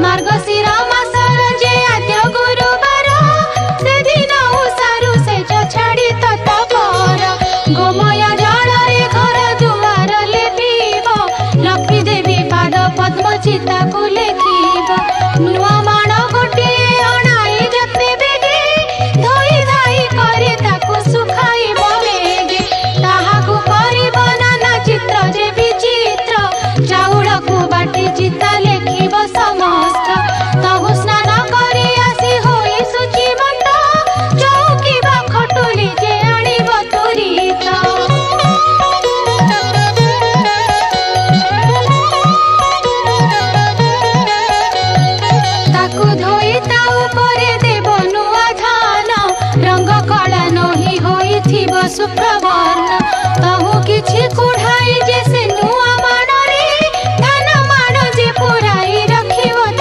मार्गशीर मासर जे आद्य गुरुवार से दिन उषारु से छाड़ी तत्पर गोमय जल घर दुआर लेपिब लक्ष्मी देवी पाद पद्म चिता को लेखिब नुआ माण गोटे अणाई जते बेगे धोई धाई करे ताकू सुखाइब बेगे ताहाकू करिब नाना चित्र जे विचित्र चाउल को बाटी चिता लेखिब समस्त तहु स्नान करी आसी होई शुचिमत चौकी बा खटुली जे आनिब तुरित ताकू धोई ता उपरे देव नुआ धान रंग कला नही होई थिब शुभ्र वर्ण तहु किछि कुढ़ाई जे